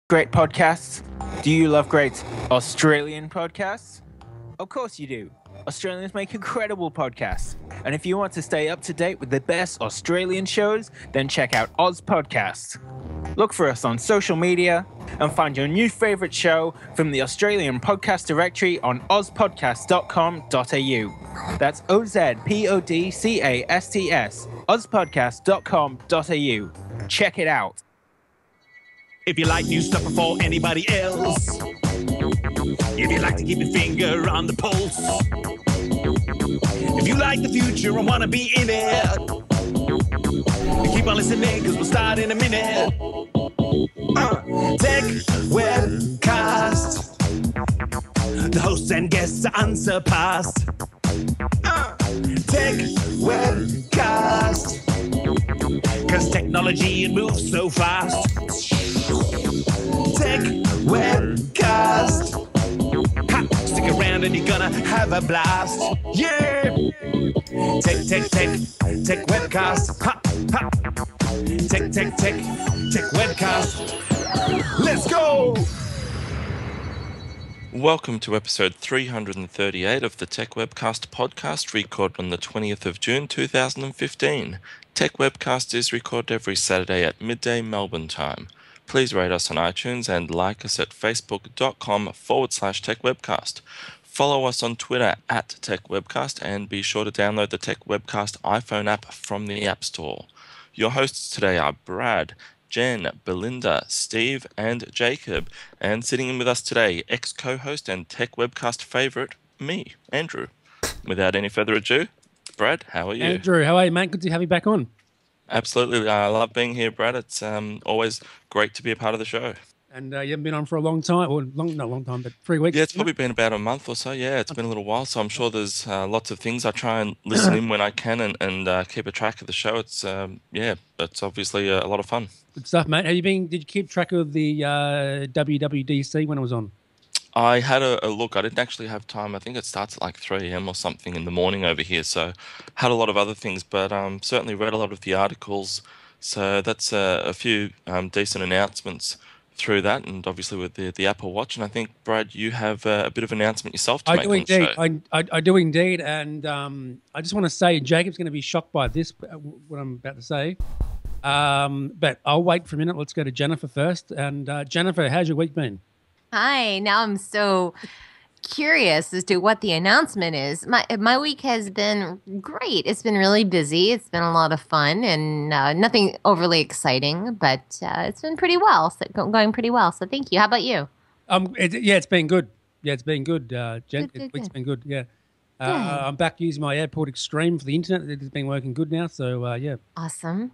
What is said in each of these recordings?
great podcasts? Do you love great Australian podcasts? Of course you do. Australians make incredible podcasts. And if you want to stay up to date with the best Australian shows, then check out Oz Podcasts. Look for us on social media and find your new favourite show from the Australian podcast directory on ozpodcast.com.au. That's OZPODCASTS, ozpodcast.com.au. Check it out. If you like new stuff before anybody else, if you like to keep your finger on the pulse, if you like the future and want to be in it, keep on listening because we'll start in a minute. Techwebcast, the hosts and guests are unsurpassed. Techwebcast, because technology, it moves so fast. Techwebcast, ha, stick around and you're gonna have a blast. Yeah! Techwebcast, ha, ha. Techwebcast. Let's go! Welcome to episode 338 of the Techwebcast podcast, recorded on the 20th of June 2015. Techwebcast is recorded every Saturday at midday Melbourne time. Please rate us on iTunes and like us at facebook.com/techwebcast. Follow us on Twitter at Techwebcast and be sure to download the Techwebcast iPhone app from the App Store. Your hosts today are Brad, Jenn, Belinda, Steve, and Jacob. And sitting in with us today, ex-co-host and Techwebcast favourite, me, Andrew. Without any further ado, Brad, how are you? Andrew, how are you, mate? Good to have you back on. Absolutely. I love being here, Brad. It's always great to be a part of the show. And you haven't been on for a long time, or not a long time, but 3 weeks. Yeah, it's probably been about a month or so. Yeah, it's been a little while. So I'm sure there's lots of things. I try and listen in when I can and keep a track of the show. It's, it's obviously a lot of fun. Good stuff, mate. Have you been? Did you keep track of the WWDC when it was on? I had a look. I didn't actually have time. I think it starts at like 3 a.m. or something in the morning over here. So had a lot of other things, but certainly read a lot of the articles. So that's a few decent announcements through that, and obviously with the Apple Watch. And I think, Brad, you have a bit of an announcement yourself to make on the show. I do indeed. And I just want to say Jacob's going to be shocked by this, what I'm about to say. But I'll wait for a minute. Let's go to Jennifer first. And Jennifer, how's your week been? Hi. Now I'm so curious as to what the announcement is. My week has been great. It's been really busy. It's been a lot of fun and nothing overly exciting, but it's been pretty well, going pretty well. So thank you. How about you? It's been good. Yeah, it's been good. Jen, Good. Week's been good. Yeah. I'm back using my Airport Extreme for the internet. It's been working good now. So yeah. Awesome.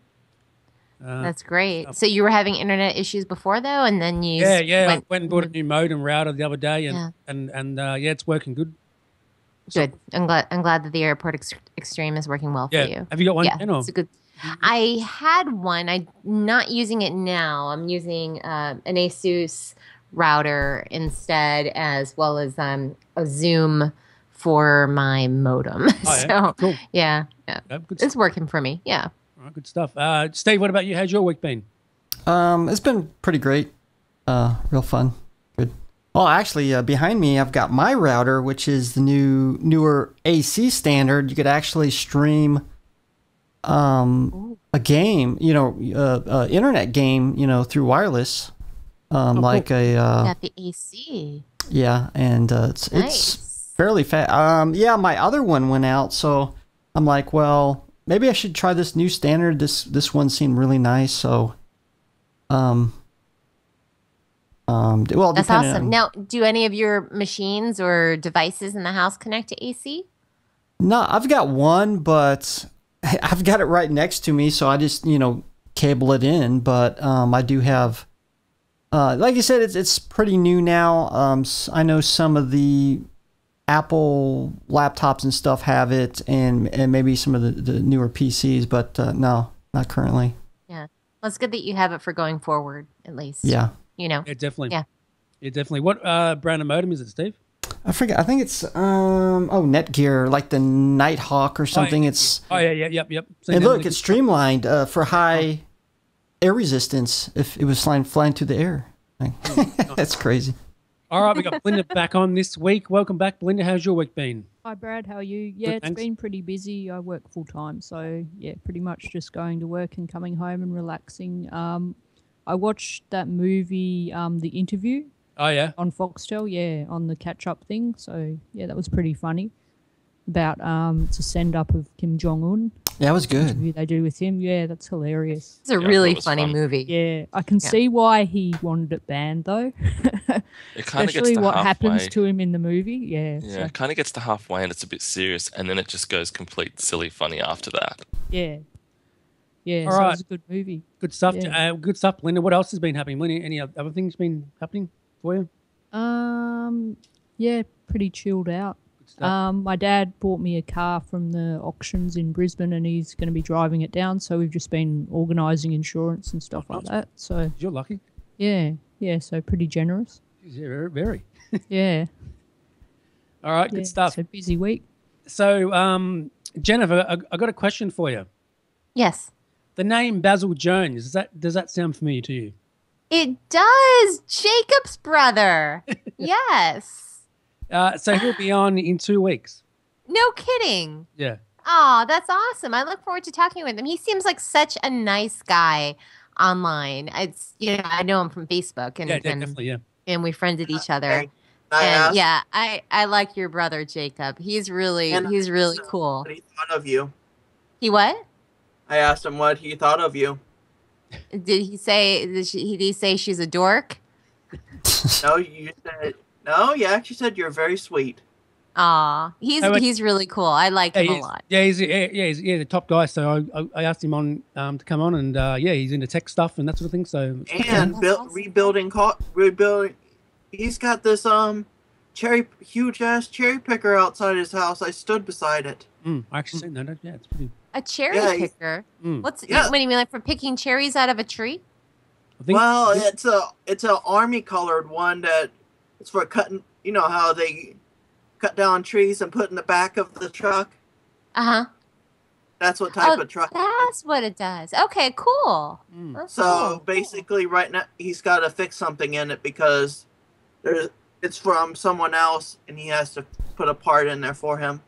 That's great. So you were having internet issues before, though, and then you went and bought a new modem router the other day, and it's working good. Good. I'm glad that the Airport Extreme is working well for you. Have you got one? Yeah, it's a good. I had one. I'm not using it now. I'm using an Asus router instead, as well as a Zoom for my modem. Oh, yeah? Cool. Yeah, it's working for me. Yeah. Good stuff. Steve, what about you? How's your week been? It's been pretty great. Real fun. Good. Well, actually, behind me, I've got my router, which is the newer AC standard. You could actually stream a game, internet game, through wireless, like cool. Got the AC. Yeah, and it's fairly fast. My other one went out, so I'm like, well, maybe I should try this new standard. This one seemed really nice, so that's awesome. Now, do any of your machines or devices in the house connect to AC? No, I've got one, but I've got it right next to me, so I just cable it in. But I do have, like you said, it's pretty new now. I know some of the Apple laptops and stuff have it, and maybe some of the newer PCs, but no, not currently. Yeah, well, it's good that you have it for going forward, at least. Yeah. Yeah, definitely. Yeah, definitely. What brand of modem is it, Steve? I forget. I think it's Netgear, like the Nighthawk or something. Yep. And look, it's streamlined for high air resistance. If it was flying through the air. That's crazy. All right, we got Belinda back on this week. Welcome back, Belinda. How's your week been? Hi, Brad. How are you? Yeah, Good, it's thanks. been pretty busy. I work full time, so yeah, pretty much just going to work and coming home and relaxing. I watched that movie, The Interview, Oh, yeah. on Foxtel. Yeah, on the catch-up thing. So yeah, that was pretty funny. About it's a send-up of Kim Jong Un. Yeah, it was good. Interview they do with him. Yeah, that's hilarious. It's a Yeah, I thought really it was funny fun. movie. Yeah, I can see why he wanted it banned though. It kind of gets Especially to what halfway. happens to him in the movie. Yeah. Yeah, So, it kind of gets to halfway and it's a bit serious, and then it just goes complete silly funny after that. yeah. Yeah. All So it right. was a good movie. Good stuff. Yeah. Good stuff, Belinda. What else has been happening? Belinda, any other things been happening for you? Yeah, pretty chilled out. Good stuff. My dad bought me a car from the auctions in Brisbane and he's going to be driving it down. So we've just been organising insurance and stuff like that. So You're lucky. yeah, so pretty generous. Yeah, very, very. Yeah. All right, yeah, good stuff. So busy week. So, Jennifer, I got a question for you. Yes. The name Basil Jones, does that sound familiar to you? It does. Jacob's brother. Yes. So he'll be on in 2 weeks. No kidding. Yeah. Oh, that's awesome. I look forward to talking with him. He seems like such a nice guy online. I know him from Facebook and, Yeah, and, definitely, yeah. and we friended each other. Hey, I And asked yeah, I like your brother Jacob. He's really cool. what he thought of you. He what? I asked him what he thought of you. Did he say did he say she's a dork? No, you said no. You actually said you're very sweet. Aw, Oh, wait. he's really cool. I like him a lot. He's the top guy. So I asked him on to come on, and he's into tech stuff and that sort of thing. So And awesome. rebuilding. He's got this huge ass cherry picker outside his house. I stood beside it. I actually seen that. Yeah, it's pretty. A cherry Yeah, picker. Mm. What do Yeah. you mean, like for picking cherries out of a tree? I think, Well, it's a army colored one that it's for cutting. You know how they cut down trees and put in the back of the truck. Uh-huh. That's what type Oh, of truck. that's what it does. Okay, cool. That's So cool. basically, right now he's got to fix something in it because it's from someone else, and he has to put a part in there for him.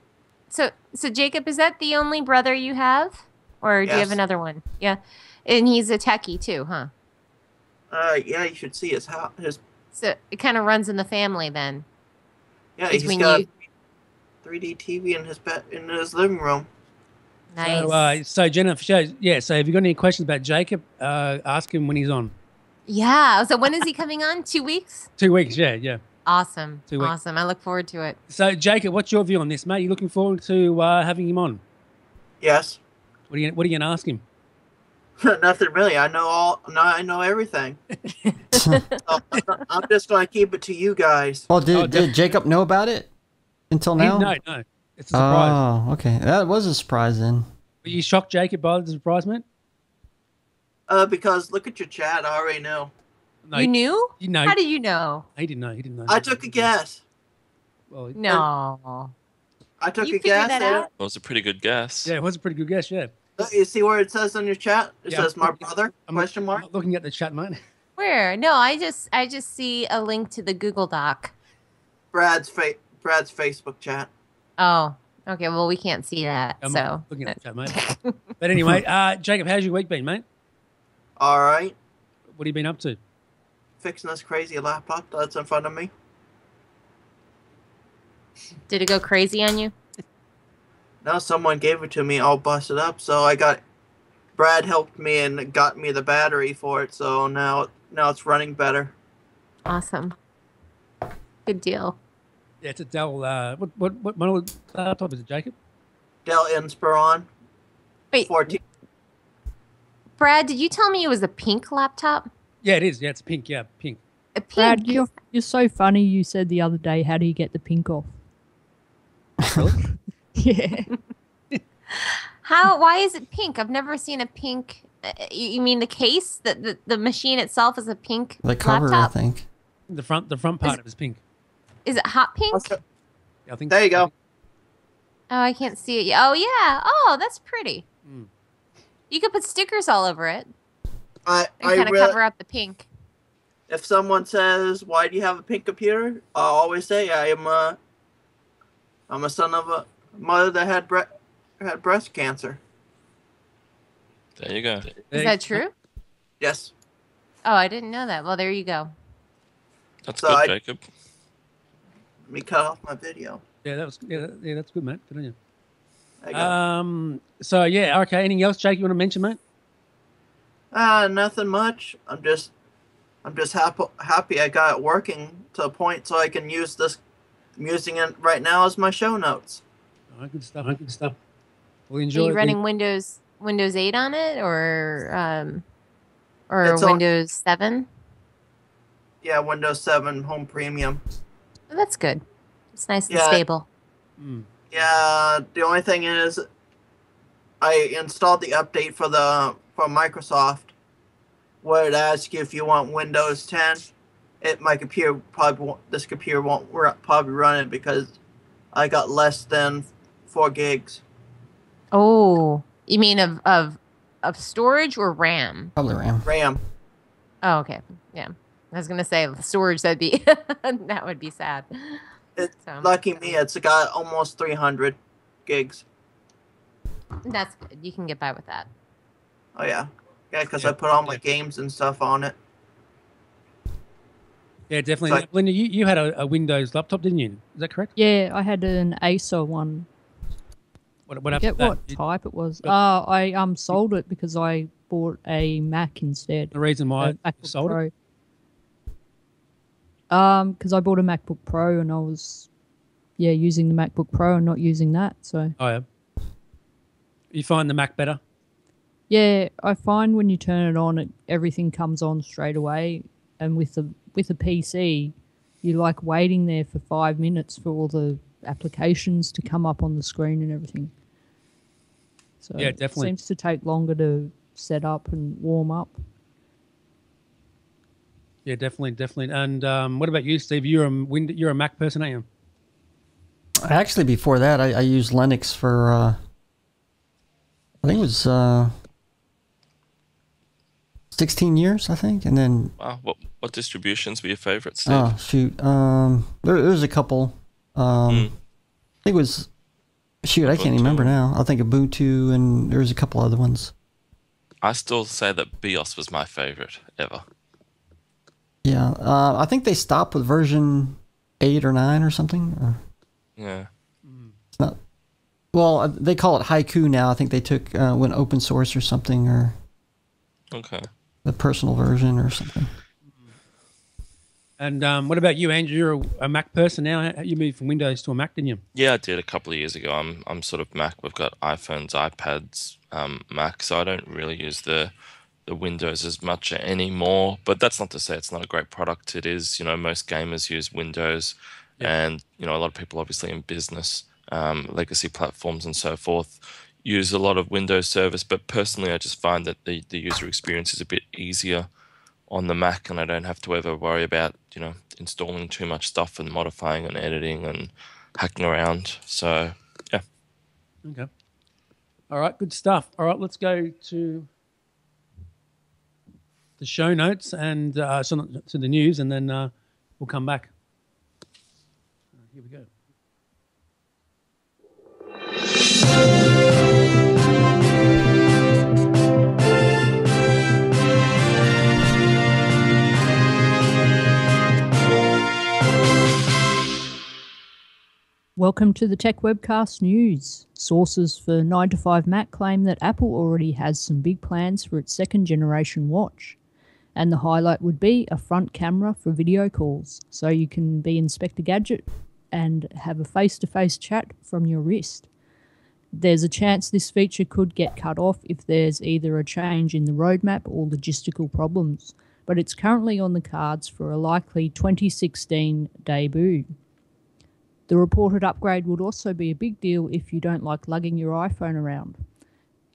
So Jacob, is that the only brother you have? Or do you have Yes. another one? Yeah. And he's a techie too, huh? Yeah, you should see his house. So it kind of runs in the family then. Yeah, he's Between got you. 3D TV in his living room. Nice. So Jennifer, so have you got any questions about Jacob? Ask him when he's on. Yeah. So when is he coming on? 2 weeks? 2 weeks. Yeah. Awesome. 2 weeks. Awesome. I look forward to it. So Jacob, what's your view on this, mate? You looking forward to having him on? Yes. What are you going to ask him? Nothing really. I know everything. So, I'm just going to keep it to you guys. Well, Oh, did Jacob know about it until now? No. It's a surprise. Oh, okay. That was a surprise then. Were you shocked, Jacob, by the surprise, mate? Because look at your chat. I already know. No, You knew? You know. How did you know? He didn't know. I took a guess. Well, No. I took You a figured guess. that and out? That was a pretty good guess. yeah, it was a pretty good guess, yeah. You see where it says on your chat? It Yeah, says my I'm- brother? I'm Question mark. not looking at the chat, mate. Where? No, I just see a link to the Google Doc. Brad's Facebook chat. Oh. Okay, well we can't see that. I'm So not looking at the chat, mate. But anyway, Jacob, how's your week been, mate? All right. What have you been up to? Fixing this crazy laptop that's in front of me. did it go crazy on you? Now someone gave it to me all busted up, so Brad helped me and got me the battery for it, so now it's running better. Awesome. Good deal. Yeah, it's a Dell. What model laptop is it, Jacob? Dell Inspiron Wait, 14. Brad, did you tell me it was a pink laptop? Yeah, it is. Yeah, it's pink. Yeah, pink. A pink. Brad, you're so funny. You said the other day, how do you get the pink off? Yeah. Why is it pink? I've never seen a pink. You mean the case? The machine itself is a pink The cover, laptop? I think. The front part of it is pink. Is it hot pink? Okay. Yeah, I think. There you go. Oh, I can't see it yet. Oh, yeah. Oh, that's pretty. Mm. You could put stickers all over it I and kind of really, cover up the pink. if someone says, "Why do you have a pink computer?" I'll always say, I'm a son of a mother that had breast cancer. There you go. Is that true? Yes. Oh, I didn't know that. Well, there you go. That's So good, Jacob. Let me cut off my video. Yeah, that's good, mate. Good on you. There you go. So yeah, okay. Anything else, Jake? You want to mention, mate? Nothing much. I'm just happy I got it working to a point so I can use this. I'm using it right now as my show notes. All right, good stuff. Good stuff. We Are enjoy. you running Windows 8 on it, or It's Windows 7? Yeah, Windows 7 Home Premium. Oh, that's good. It's nice and Yeah. stable. Yeah, the only thing is, I installed the update for Microsoft, where it asks you if you want Windows 10. My computer this computer won't probably run it because I got less than 4 gigs. Oh, you mean of storage or RAM? Probably RAM. RAM. Oh, okay. Yeah. I was gonna say storage. That would be sad. Lucky me, it's got almost 300 gigs. That's good. You can get by with that. Oh yeah, because I put all my games and stuff on it. Yeah, definitely. So, Belinda, you had a Windows laptop, didn't you? Is that correct? Yeah, I had an Acer one. What I happened? forget what type it was. I sold it because I bought a Mac instead. The reason why A you sold it? Because I bought a MacBook Pro and I was, using the MacBook Pro and not using that. So. Oh yeah. You find the Mac better? Yeah, I find when you turn it on, everything comes on straight away, and with a PC, you like waiting there for 5 minutes for all the applications to come up on the screen and everything. So yeah, definitely. It seems to take longer to set up and warm up. Yeah, definitely. And what about you, Steve? You're a Mac person, aren't you? Actually, before that, I used Linux for, I think it was 16 years, I think. And then... Wow, what distributions were your favorites, Steve? Oh, shoot. There's a couple. I think it was... Shoot, I can't even remember now. I think Ubuntu, and there's a couple other ones. I still say that BIOS was my favorite ever. Yeah, I think they stopped with version 8 or 9 or something. Yeah. It's not. Well, they call it Haiku now. I think they went open source or something, or Okay. the personal version or something. And what about you, Andrew? You're a Mac person now. You moved from Windows to a Mac, didn't you? Yeah, I did a couple of years ago. I'm sort of Mac. We've got iPhones, iPads, Mac, so I don't really use the Windows as much anymore. But that's not to say it's not a great product. It is. Most gamers use Windows, and a lot of people, obviously in business, legacy platforms and so forth, use a lot of Windows service. But personally, I just find that the user experience is a bit easier on the Mac, and I don't have to ever worry about installing too much stuff and modifying and editing and hacking around. So yeah. Okay. All right, good stuff. All right, let's go to the show notes and to the news, and then we'll come back. Here we go. Welcome to the Techwebcast news. Sources for 9to5Mac claim that Apple already has some big plans for its second-generation watch. And the highlight would be a front camera for video calls, so you can be Inspector Gadget and have a face-to-face chat from your wrist. There's a chance this feature could get cut off if there's either a change in the roadmap or logistical problems, but it's currently on the cards for a likely 2016 debut. The reported upgrade would also be a big deal if you don't like lugging your iPhone around.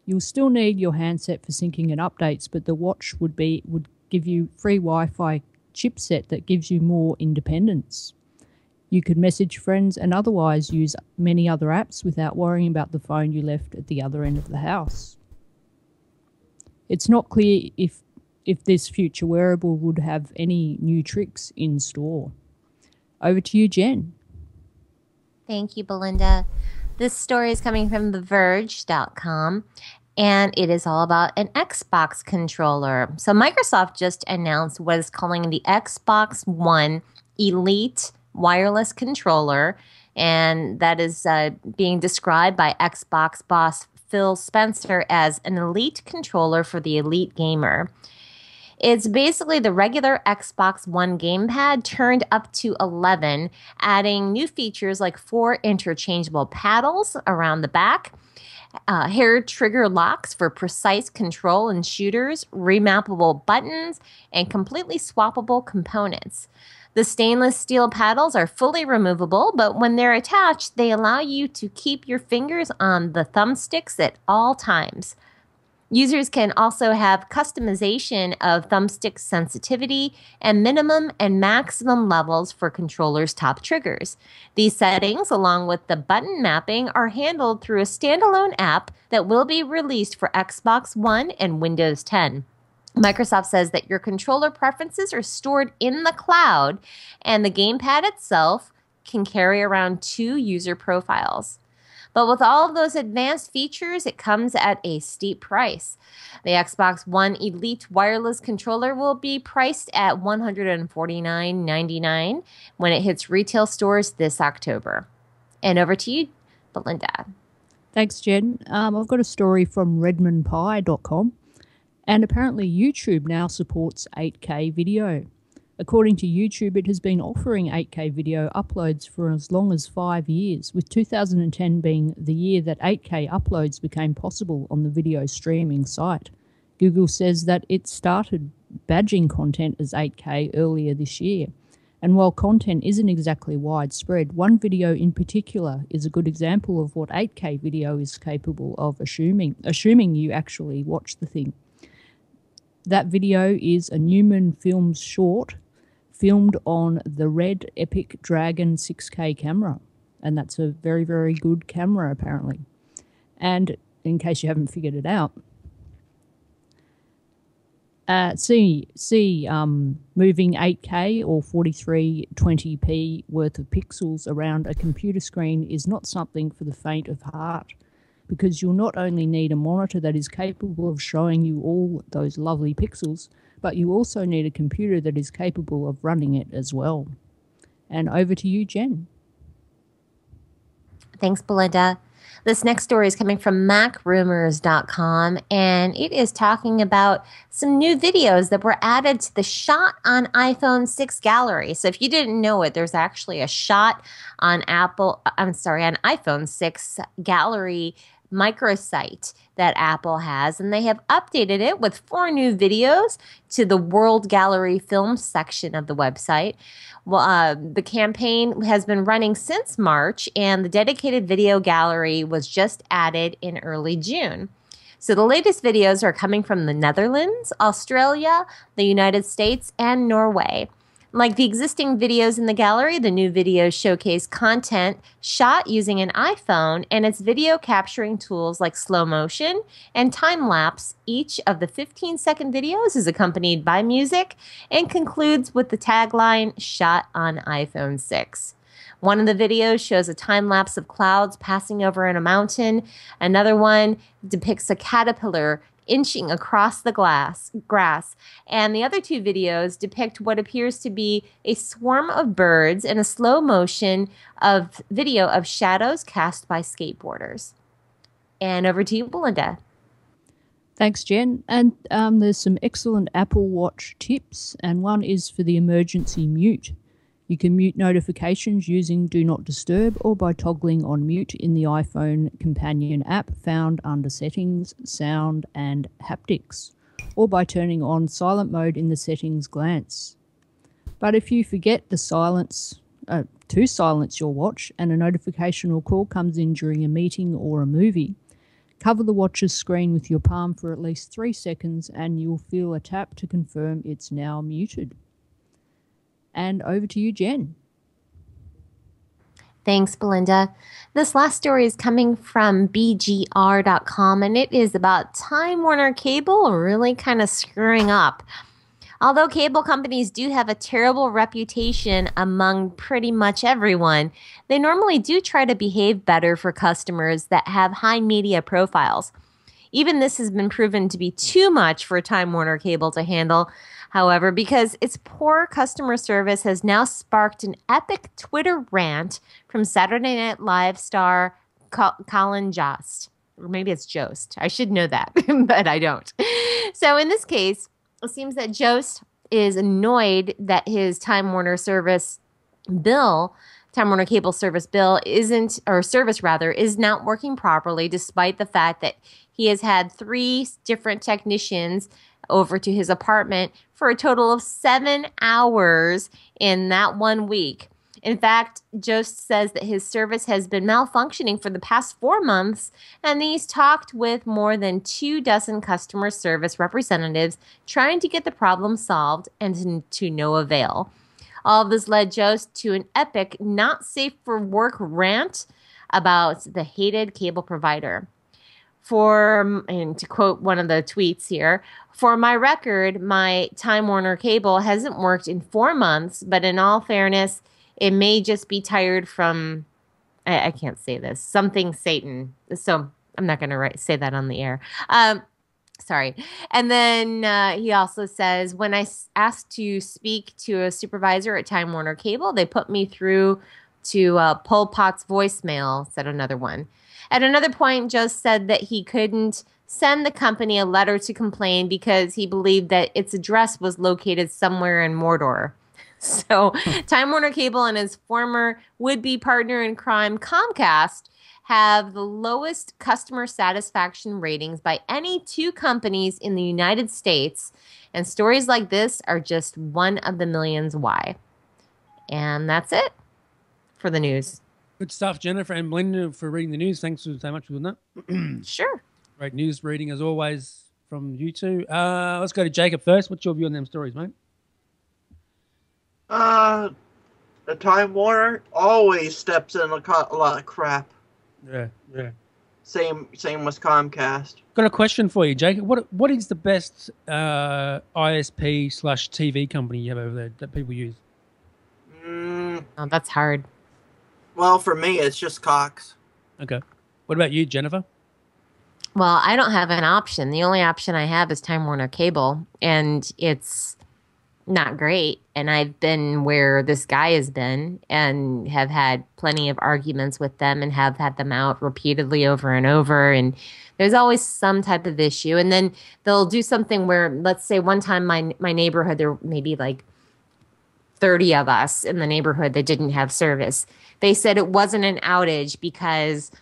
You'll still need your handset for syncing and updates, but the watch would give you free Wi-Fi chipset that gives you more independence. You could message friends and otherwise use many other apps without worrying about the phone you left at the other end of the house. It's not clear if if this future wearable would have any new tricks in store. Over to you, Jen. Thank you, Belinda. This story is coming from TheVerge.com, and it is all about an Xbox controller. So Microsoft just announced what is calling the Xbox One Elite wireless controller, and that is being described by Xbox boss Phil Spencer as an elite controller for the elite gamer. It's basically the regular Xbox One gamepad turned up to 11, adding new features like 4 interchangeable paddles around the back, hair trigger locks for precise control in shooters, remappable buttons, and completely swappable components. The stainless steel paddles are fully removable, but when they're attached, they allow you to keep your fingers on the thumbsticks at all times. Users can also have customization of thumbstick sensitivity and minimum and maximum levels for controllers' top triggers. These settings, along with the button mapping, are handled through a standalone app that will be released for Xbox One and Windows 10. Microsoft says that your controller preferences are stored in the cloud, and the gamepad itself can carry around 2 user profiles. But with all of those advanced features, it comes at a steep price. The Xbox One Elite wireless controller will be priced at $149.99 when it hits retail stores this October. And over to you, Belinda. Thanks, Jen. I've got a story from redmondpie.com, and apparently YouTube now supports 8K video. According to YouTube, it has been offering 8K video uploads for as long as 5 years, with 2010 being the year that 8K uploads became possible on the video streaming site. Google says that it started badging content as 8K earlier this year. And while content isn't exactly widespread, one video in particular is a good example of what 8K video is capable of, assuming you actually watch the thing. That video is a Newman Films short filmed on the Red Epic Dragon 6K camera. And that's a very, very good camera, apparently. And in case you haven't figured it out, moving 8K or 4320p worth of pixels around a computer screen is not something for the faint of heart, because you'll not only need a monitor that is capable of showing you all those lovely pixels, but you also need a computer that is capable of running it as well. And over to you, Jen. Thanks, Belinda. This next story is coming from MacRumors.com, and it is talking about some new videos that were added to the Shot on iPhone 6 gallery. So if you didn't know it, there's actually a Shot on iPhone 6 gallery microsite that Apple has, and they have updated it with 4 new videos to the World Gallery Film section of the website. Well, the campaign has been running since March, and the dedicated video gallery was just added in early June. So the latest videos are coming from the Netherlands, Australia, the United States, and Norway. Like the existing videos in the gallery, the new videos showcase content shot using an iPhone and its video capturing tools like slow motion and time lapse. Each of the 15-second videos is accompanied by music and concludes with the tagline, "Shot on iPhone 6." One of the videos shows a time lapse of clouds passing over in a mountain. Another one depicts a caterpillar inching across the grass, and the other 2 videos depict what appears to be a swarm of birds and a slow motion of video of shadows cast by skateboarders. And over to you, Belinda. Thanks, Jen. And there's some excellent Apple Watch tips, and one is for the emergency mute. You can mute notifications using Do Not Disturb or by toggling on mute in the iPhone companion app found under Settings, Sound and Haptics, or by turning on silent mode in the settings glance. But if you forget to silence your watch and a notification or call comes in during a meeting or a movie, cover the watch's screen with your palm for at least 3 seconds and you'll feel a tap to confirm it's now muted. And over to you, Jen. Thanks, Belinda. This last story is coming from BGR.com, and it is about Time Warner Cable really kind of screwing up. Although cable companies do have a terrible reputation among pretty much everyone, they normally do try to behave better for customers that have high media profiles. Even this has been proven to be too much for Time Warner Cable to handle, however, because its poor customer service has now sparked an epic Twitter rant from Saturday Night Live star Colin Jost. Or maybe it's Jost. I should know that, but I don't. So in this case, it seems that Jost is annoyed that his Time Warner service bill, Time Warner Cable service bill is not working properly, despite the fact that he has had 3 different technicians over to his apartment for a total of 7 hours in that 1 week. In fact, Jost says that his service has been malfunctioning for the past 4 months, and he's talked with more than 24 customer service representatives trying to get the problem solved, and to no avail. All of this led Jost to an epic not safe for work rant about the hated cable provider. And to quote one of the tweets here, "For my record, my Time Warner Cable hasn't worked in 4 months, but in all fairness, it may just be tired from," I can't say this, something Satan. So I'm not going to say that on the air. Sorry. And then he also says, "When I asked to speak to a supervisor at Time Warner Cable, they put me through to Pol Pot's voicemail," said another one. At another point, Joe said that he couldn't send the company a letter to complain because he believed that its address was located somewhere in Mordor. So Time Warner Cable and his former would-be partner in crime, Comcast, have the lowest customer satisfaction ratings by any 2 companies in the United States. And stories like this are just one of the millions why. And that's it for the news. Good stuff, Jennifer and Belinda, for reading the news. Thanks so much for doing that. Sure. Great news reading, as always, from you two. Let's go to Jacob first. What's your view on them stories, mate? The Time Warner always steps in a lot of crap. Yeah. Same with Comcast. Got a question for you, Jacob. What is the best ISP/TV company you have over there that people use? Oh, that's hard. Well, for me, it's just Cox. Okay. What about you, Jennifer? Well, I don't have an option. The only option I have is Time Warner Cable, and it's not great. And I've been where this guy has been and have had plenty of arguments with them and have had them out repeatedly over and over. And there's always some type of issue. And then they'll do something where, let's say one time my neighborhood, there may be like 30 of us in the neighborhood that didn't have service. They said it wasn't an outage because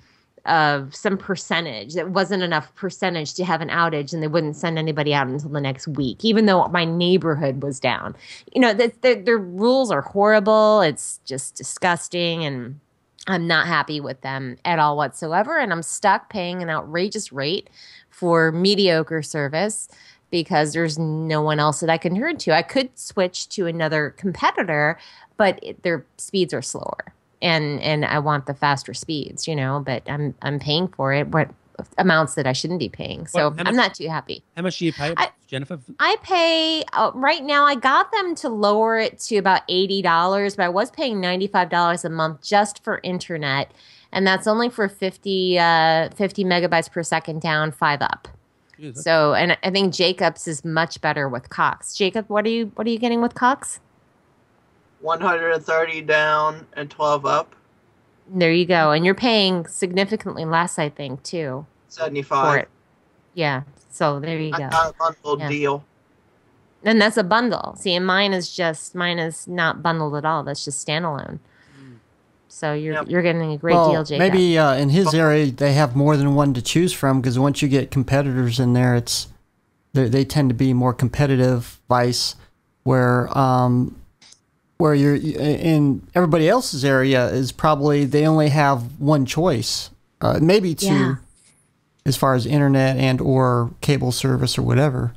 of some percentage. It wasn't enough percentage to have an outage, and they wouldn't send anybody out until the next week, even though my neighborhood was down. You know, their rules are horrible. It's just disgusting, and I'm not happy with them at all whatsoever, and I'm stuck paying an outrageous rate for mediocre service because there's no one else that I can turn to. I could switch to another competitor, but their speeds are slower. And I want the faster speeds, you know, but I'm paying for it, what amounts that I shouldn't be paying. So I'm not too happy. How much do you pay, Jennifer? I pay right now. I got them to lower it to about $80, but I was paying $95 a month just for internet, and that's only for 50 megabytes per second down, 5 up. Jeez, so, and I think Jacob's is much better with Cox. Jacob, what are you getting with Cox? 130 down and 12 up. There you go. And you're paying significantly less, I think, too. 75. Yeah. So there you go. I got a bundled deal. And that's a bundle. See, and mine is not bundled at all. That's just standalone. So you're getting a great deal, Jacob. Maybe in his area they have more than one to choose from, because once you get competitors in there, they tend to be more competitive. Vice where you're in everybody else's area is probably they only have one choice, maybe two, as far as internet and or cable service or whatever.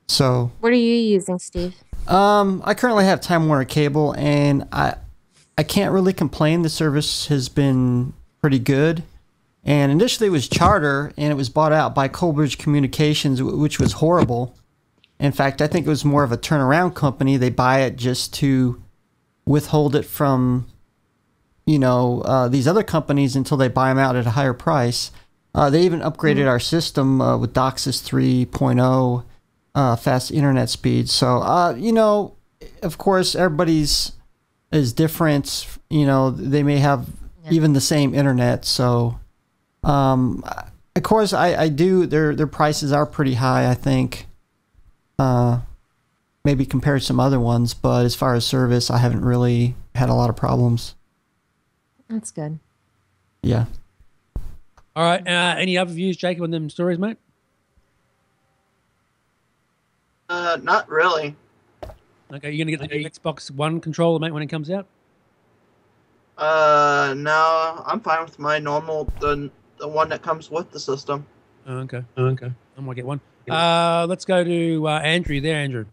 So what are you using, Steve? I currently have Time Warner Cable, and I I can't really complain. The service has been pretty good. And initially it was Charter, and it was bought out by Colbridge Communications, which was horrible. In fact, I think it was more of a turnaround company. They buy it just to withhold it from, these other companies until they buy them out at a higher price. They even upgraded our system with DOCSIS 3.0 fast internet speed. So, of course, everybody's is different. They may have even the same internet. So, of course, I do. Their prices are pretty high, I think. Maybe compared to some other ones, but as far as service, I haven't really had a lot of problems. That's good. Yeah. All right. Any other views, Jacob, on them stories, mate? Not really. Okay, you're gonna get the new Xbox One controller, mate, when it comes out? No, I'm fine with my normal, the one that comes with the system. Oh, okay. I might get one. Let's go to Andrew. There, Andrew.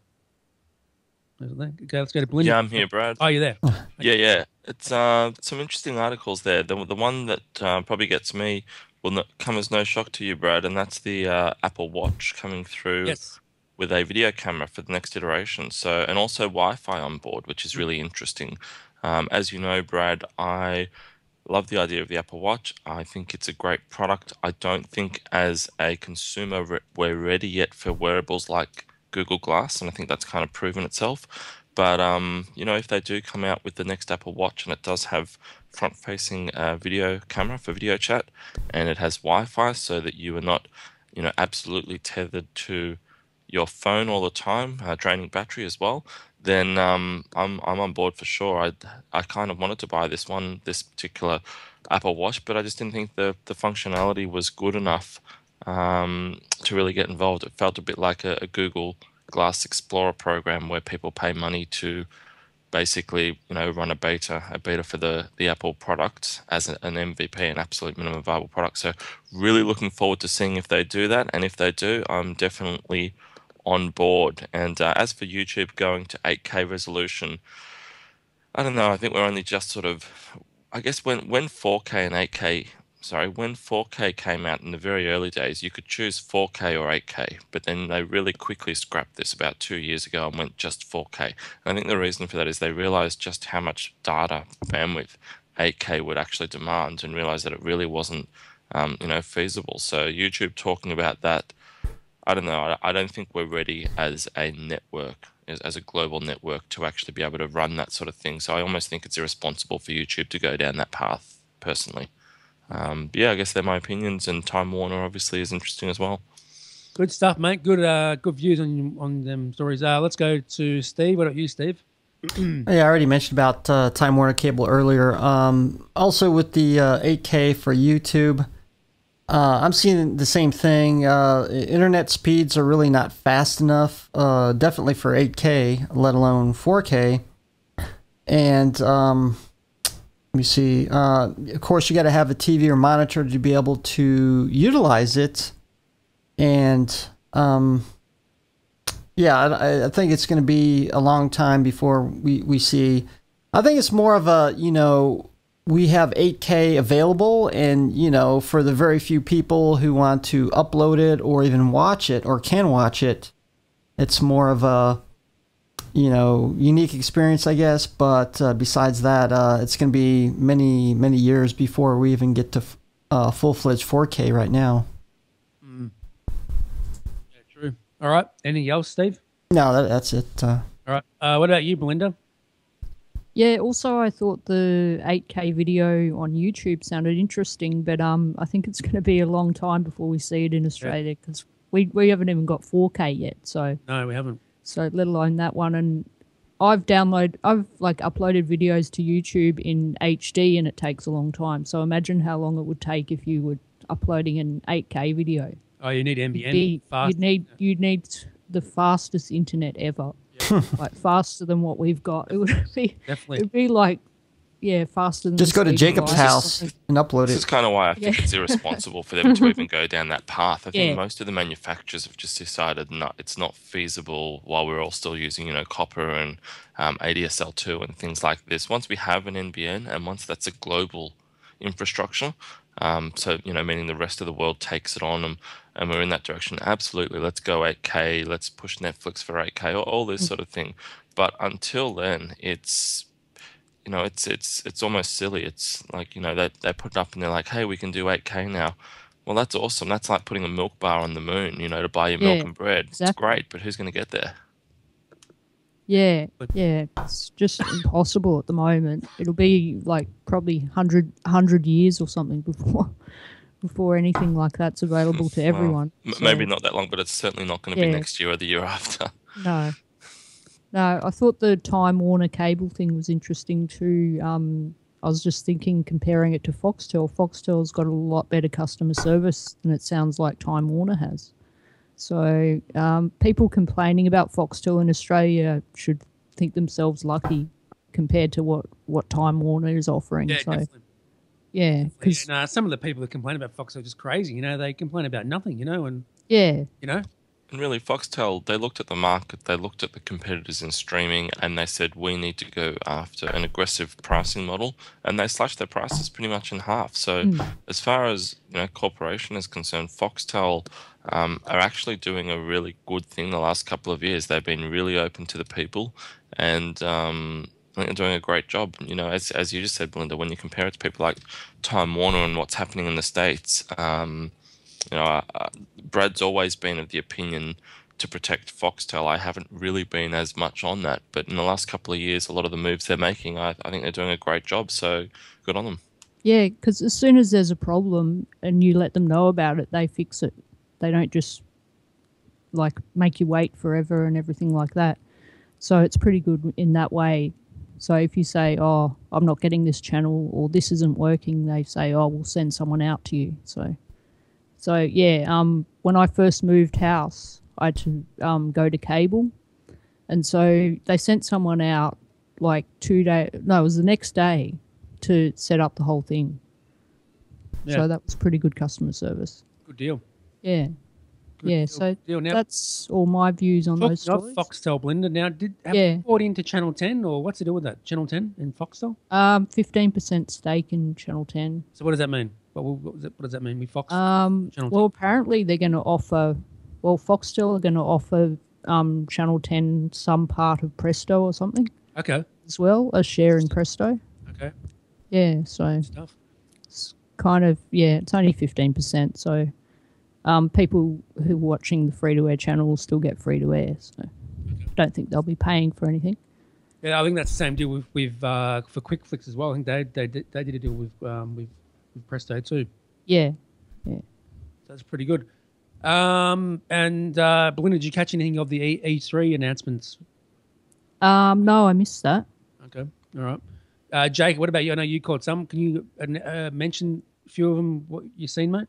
Okay, let's go to Belinda. Yeah, I'm here, Brad. Oh, you're there. Yeah. It's some interesting articles there. The one that probably gets me will not come as no shock to you, Brad, and that's the Apple Watch coming through with a video camera for the next iteration. So, and also Wi-Fi on board, which is really interesting. As you know, Brad, I love the idea of the Apple Watch. I think it's a great product. I don't think as a consumer we're ready yet for wearables like Google Glass, and I think that's kind of proven itself. But if they do come out with the next Apple Watch and it does have front-facing video camera for video chat, and it has Wi-Fi so that you are not, absolutely tethered to your phone all the time, draining battery as well, then I'm on board for sure. I kind of wanted to buy this particular Apple Watch, but I just didn't think the functionality was good enough to really get involved. It felt a bit like a Google Glass Explorer program where people pay money to basically, run a beta for the Apple product as an MVP, an absolute minimum viable product. So really looking forward to seeing if they do that. And if they do, I'm definitely on board. And as for YouTube going to 8K resolution, I don't know. I think we're only just sort of, I guess when 4K came out in the very early days, you could choose 4K or 8K, but then they really quickly scrapped this about 2 years ago and went just 4K. And I think the reason for that is they realized just how much data bandwidth 8K would actually demand and realized that it really wasn't, feasible. So YouTube talking about that, I don't know. I don't think we're ready as a network, as a global network, to actually be able to run that sort of thing. So I almost think it's irresponsible for YouTube to go down that path, personally. I guess they're my opinions, and Time Warner obviously is interesting as well. Good stuff, mate. Good views on them stories. Let's go to Steve. What about you, Steve? Yeah, I already mentioned about Time Warner Cable earlier. Also with the 8K for YouTube, I'm seeing the same thing. Internet speeds are really not fast enough, definitely for 8K, let alone 4K. And let me see. Of course, you got to have a TV or monitor to be able to utilize it. And I think it's going to be a long time before we see. I think it's more of a, we have 8K available, and, for the very few people who want to upload it or even watch it or can watch it, it's more of a, unique experience, I guess. But besides that, it's going to be many, many years before we even get to full-fledged 4K right now. Yeah, true. All right. Anything else, Steve? No, that's it. All right. What about you, Belinda? Yeah, also I thought the 8K video on YouTube sounded interesting, but I think it's going to be a long time before we see it in Australia, because we haven't even got 4K yet. So no, we haven't. So let alone that one. And I've uploaded videos to YouTube in HD, and it takes a long time. So imagine how long it would take if you were uploading an 8K video. Oh, you need NBN. You'd need the fastest internet ever. Like faster than what we've got. It would be definitely. It'd be like faster than Just the go to speed of Jacob's light or house something. and upload This it. is kind of why I think it's irresponsible for them to even go down that path. I think Yeah. most of the manufacturers have just decided it's not feasible while we're all still using, copper and ADSL2 and things like this. Once we have an NBN and once that's a global infrastructure, so, meaning the rest of the world takes it on and we're in that direction, absolutely, let's go 8K, let's push Netflix for 8K, all this sort of thing. But until then, it's almost silly. It's like, they put it up and they're like, hey, we can do 8K now. Well, that's awesome. That's like putting a milk bar on the moon, to buy your milk and bread. It's exactly. great, but who's going to get there? Yeah, it's just impossible at the moment. It'll be like probably 100 years or something before anything like that's available to everyone. Maybe not that long, but it's certainly not going to be next year or the year after. No, I thought the Time Warner cable thing was interesting too. I was just thinking, comparing it to Foxtel. Foxtel's got a lot better customer service than it sounds like Time Warner has. So people complaining about Foxtel in Australia should think themselves lucky compared to what Time Warner is offering. Yeah, So, definitely. yeah, because Some of the people that complain about Fox are just crazy. They complain about nothing. And yeah, And really, Foxtel, they looked at the market, they looked at the competitors in streaming, and they said, we need to go after an aggressive pricing model, and they slashed their prices pretty much in half. So as far as, corporation is concerned, Foxtel are actually doing a really good thing the last couple of years. They've been really open to the people, and I think they're doing a great job. As you just said, Belinda, when you compare it to people like Time Warner and what's happening in the States, Brad's always been of the opinion to protect Foxtel. I haven't really been as much on that, but in the last couple of years, a lot of the moves they're making, I think they're doing a great job. So good on them. yeah, because as soon as there's a problem and you let them know about it, they fix it. They don't just like make you wait forever and everything like that. So it's pretty good in that way. So if you say, oh, I'm not getting this channel or this isn't working, they say, oh, we'll send someone out to you. So yeah, when I first moved house, I had to go to cable. And so they sent someone out like 2 days, no, it was the next day to set up the whole thing. Yeah. So that was pretty good customer service. Good deal. Yeah. Good Yeah, deal, so good deal. Now, that's all my views on those stories. Foxtel, Belinda. Now, have Yeah. you bought into Channel 10, or what's to do with that? Channel 10 in Foxtel? 15% stake in Channel 10. So what does that mean? What does that mean with Fox? Channel 10? Well, apparently they're going to offer, Foxtel are going to offer Channel 10 some part of Presto or something Okay. as well, a share in Presto. Okay. Yeah, so Stuff. it's kind of, it's only 15%. So people who are watching the free-to-air channel will still get free-to-air. So I don't think they'll be paying for anything. Yeah, I think that's the same deal with for Quick Flicks as well. I think they did a deal with Presto too. Yeah. So that's pretty good. And Belinda, did you catch anything of the E3 announcements? No, I missed that. Okay, all right. Jake, what about you? I know you caught some. Can you mention a few of them? What you seen, mate?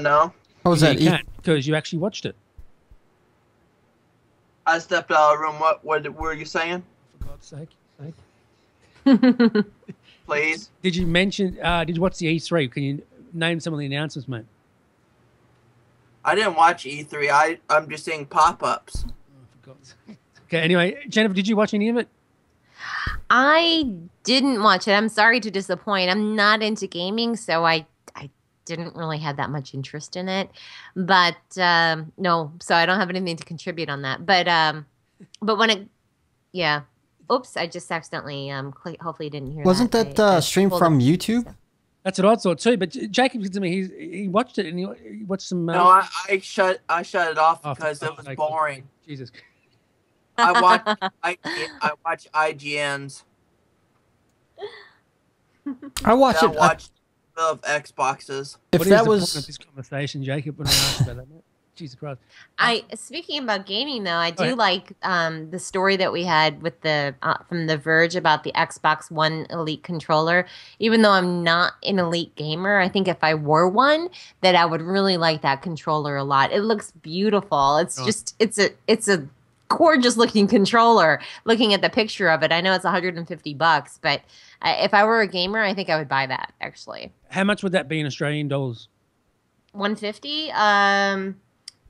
No. What was that? You can't because you actually watched it. I stepped out of the room. What were you saying? For God's sake. Please. Did you mention? Did you watch the E3? Can you name some of the announcements, mate? I didn't watch E3. I'm just seeing pop-ups. Oh, for God's sake. Okay. Anyway, Jennifer, did you watch any of it? I didn't watch it. I'm sorry to disappoint. I'm not into gaming, so I didn't really have that much interest in it. But no, so I don't have anything to contribute on that. But when it, yeah. Oops, I just accidentally hopefully didn't hear Wasn't that. that streamed from YouTube? That's what I thought too. But Jacob said to me he watched it and he watched some. No, I shut it off because it was boring. Jesus. I watch IGNs. I watched it. Watch of Xboxes. If What that is the was point of this conversation, Jacob, when I asked about that, mate? Jesus Christ. Speaking about gaming though, I do like the story that we had with the from The Verge about the Xbox One Elite controller. Even though I'm not an elite gamer, I think if I were one, that I would really like that controller a lot. It looks beautiful. It's just it's a gorgeous looking controller. Looking at the picture of it, I know it's $150, but if I were a gamer, I think I would buy that actually. How much would that be in Australian dollars? 150.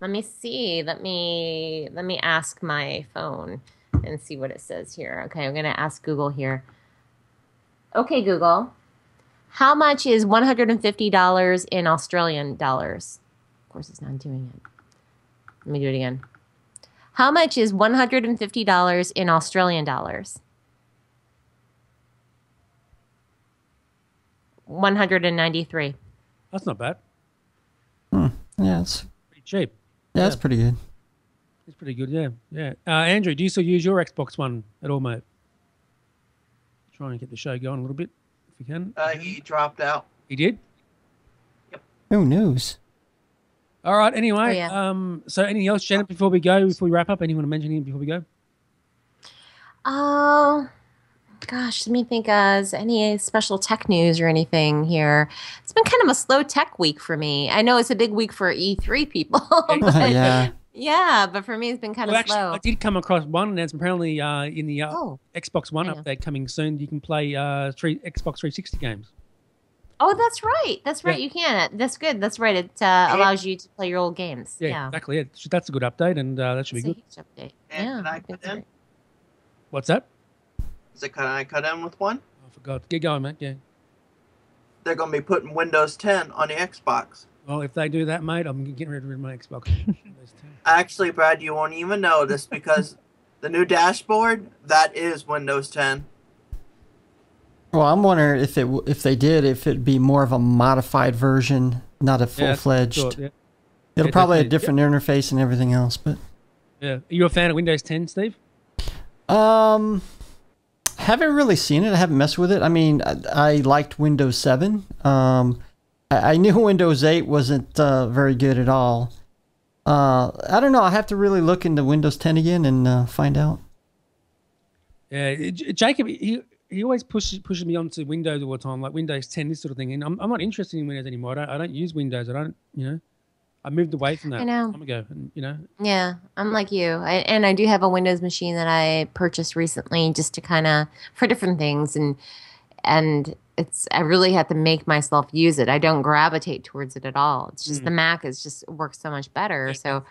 Let me see. Let me ask my phone and see what it says here. Okay, I'm gonna ask Google here. Okay, Google. How much is $150 in Australian dollars? Of course, it's not doing it. Let me do it again. How much is $150 in Australian dollars? 193. That's not bad. Yeah, it's Pretty cheap. yeah, it's pretty good. It's pretty good, yeah. Yeah. Andrew, do you still use your Xbox One at all, mate? Try and get the show going a little bit, if you can. He dropped out. He did? Who knows? All right, anyway. Oh, yeah. So anything else, Janet, before we wrap up? Anyone want to mention anything before we go? Oh, gosh, let me think. Is any special tech news or anything here? It's been kind of a slow tech week for me. I know it's a big week for E3 people. but, Yeah. but for me, it's been kind Well, of actually, slow. I did come across one announcement. Apparently, in the Xbox One Yeah. update coming soon, you can play Xbox 360 games. Oh, that's right. That's right. Yeah. You can. That's good. That's right. It allows you to play your old games. Yeah, exactly. Yeah. So that's a good update, and that should It's be a good. huge update. And Yeah. can I I think cut in? it's What's that? Can I cut in with one? I forgot. Get going, mate. Yeah. They're going to be putting Windows 10 on the Xbox. Well, if they do that, mate, I'm getting rid of my Xbox. Those two. Actually, Brad, you won't even know this because the new dashboard, that is Windows 10. Well, I'm wondering if it'd be more of a modified version, not a Yeah, full-fledged. sure, yeah. It'll Yeah, probably have a definitely. different interface and everything else, but Yeah. Are you a fan of Windows 10, Steve? haven't really seen it. I haven't messed with it. I mean, I liked Windows 7. I knew Windows 8 wasn't very good at all. I don't know. I have to really look into Windows 10 again and find out. Yeah. Jacob, he always pushes me onto Windows all the time, like Windows 10, this sort of thing. And I'm not interested in Windows anymore. I don't use Windows. I moved away from that I know. a time ago. And, Yeah, I'm like you. And I do have a Windows machine that I purchased recently just to kind of for different things and I really have to make myself use it. I don't gravitate towards it at all. It's just the Mac works so much better. So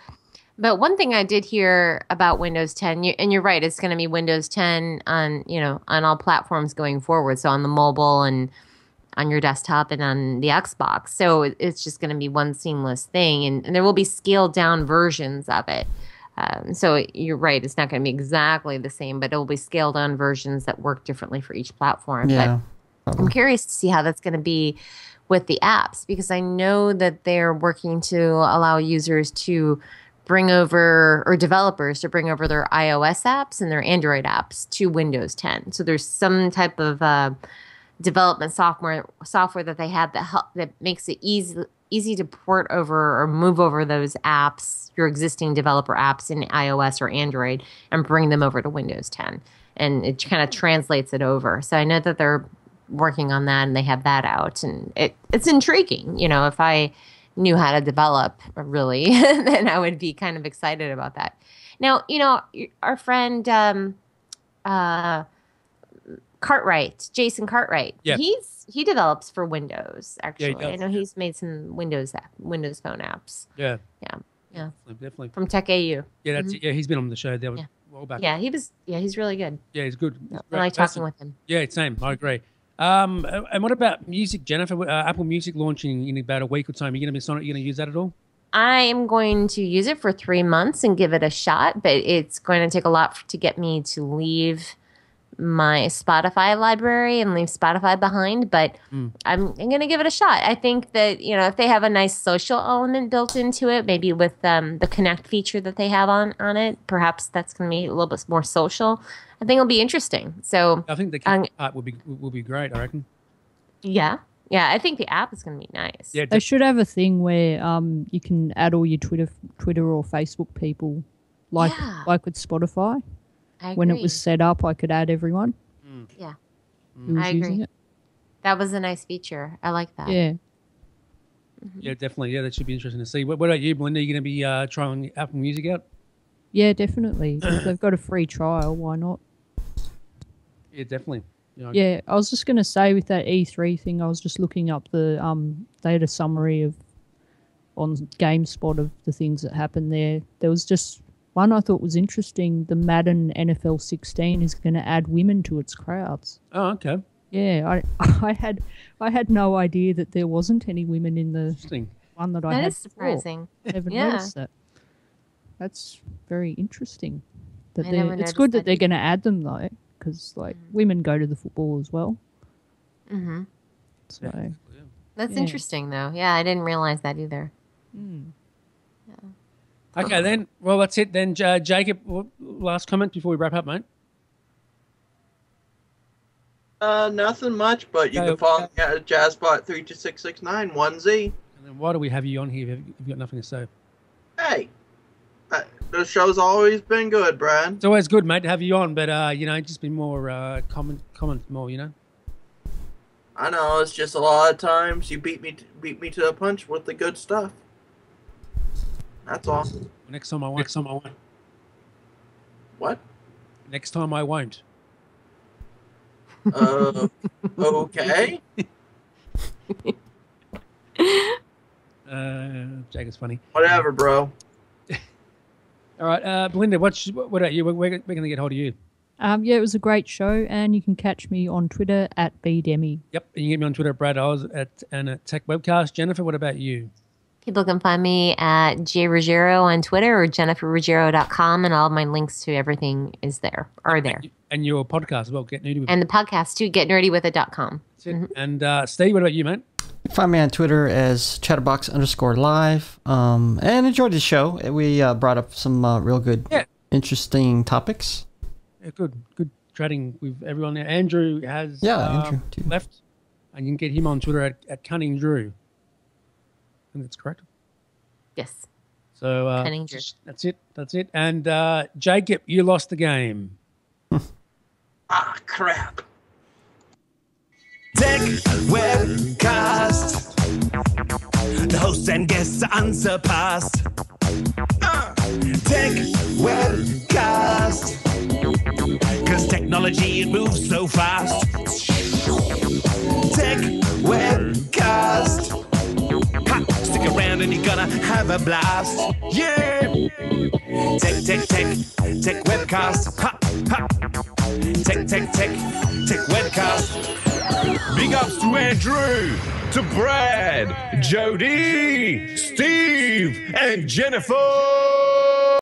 but one thing I did hear about Windows 10, and you're right, it's going to be Windows 10 on all platforms going forward. So on the mobile and on your desktop and on the Xbox. So it's just going to be one seamless thing. And there will be scaled down versions of it. So you're right, it's not going to be exactly the same, but it will be scaled down versions that work differently for each platform. Yeah. But I'm curious to see how that's going to be with the apps, because I know that they're working to allow users to bring over, or developers to bring over their iOS apps and their Android apps to Windows 10. So there's some type of development software that they have that makes it easy to port over or move over those apps, your existing developer apps in iOS or Android, and bring them over to Windows 10. And it kind of translates it over. So I know that they're working on that and they have that out. And it's intriguing. If I knew how to develop really, then I would be kind of excited about that. Now, our friend Cartwright, Jason Cartwright. Yeah. He develops for Windows, actually. does. I know he's made some Windows Phone apps. yeah. Yeah. Definitely. From Tech AU. Yeah, that's it. Yeah, he's been on the show there Yeah. a while back. Yeah, he's really good. Yeah, he's good. I Great like person. talking with him. Yeah, same. I agree. And what about music, Jennifer? Apple Music launching in about a week or time. Are you going to use that at all? I am going to use it for 3 months and give it a shot, but it's going to take a lot to get me to leave my Spotify library and leave Spotify behind, but I'm going to give it a shot. I think that, if they have a nice social element built into it, maybe with the Connect feature that they have on it, perhaps that's going to be a little bit more social. I think it'll be interesting. So I think the part will be great, I reckon. yeah, I think the app is going to be nice. Yeah, They should have a thing where you can add all your Twitter or Facebook people, like with Spotify. I When it agree. was set up, I could add everyone Yeah, who was I using agree. it. That was a nice feature. I like that. Yeah. Yeah, definitely. Yeah, that should be interesting to see. What about you, Belinda? Are you going to be trying Apple Music out? Yeah, definitely. If they've got a free trial, why not? Yeah, definitely. You know, Yeah, I was just going to say with that E3 thing, I was just looking up they had a summary on GameSpot of the things that happened there. There was just one I thought was interesting. The Madden NFL 16 is going to add women to its crowds. Oh, okay. Yeah, I had no idea that there wasn't any women in the Interesting. one that I That had is surprising. before. Never Yeah. noticed that. That's very interesting. That I never it's noticed good that that they're either. going to add them though, because like women go to the football as well. Mm-hmm. So That's Yeah. interesting, though. Yeah, I didn't realize that either. Okay, then. Well, that's it. Then, Jacob, last comment before we wrap up, mate. Nothing much, but you Okay. can follow me at JazzBot32669 1Z. And then why do we have you on here if you've got nothing to say? Hey, the show's always been good, Brad. It's always good, mate, to have you on, but just be more comment more, I know it's just a lot of times you beat me to the punch with the good stuff. That's all. Next time I won't. What? Next time I won't. Okay. Jacob's funny. Whatever, bro. All right, Belinda, what about you? We're going to get hold of you. yeah, it was a great show, and you can catch me on Twitter at bdemi. Yep, and you can get me on Twitter at Brad Oz and at Techwebcast. Jennifer, what about you? People can find me at jruggiero on Twitter or jenniferruggiero.com, and all of my links to everything are there. And your podcast as well, Get Nerdy With It. And the podcast, too, getnerdywithit.com. That's it. And Steve, what about you, mate? You can find me on Twitter as chatterbox_live. And enjoyed the show. We brought up some real good, interesting topics. Yeah, good chatting with everyone there. Andrew has Andrew too. left, and you can get him on Twitter at Cunning Drew. I think that's correct. Yes. So Cunning Drew. that's it. And Jacob, you lost the game. Ah, crap. Techwebcast. The hosts and guests are unsurpassed. Techwebcast. 'Cause technology, it moves so fast. Techwebcast. Ha! Stick around and you're gonna have a blast. Yeah! Techwebcast. Ha! Ha! Techwebcast. Big ups to Andrew, to Brad, Jody, Steve, and Jennifer.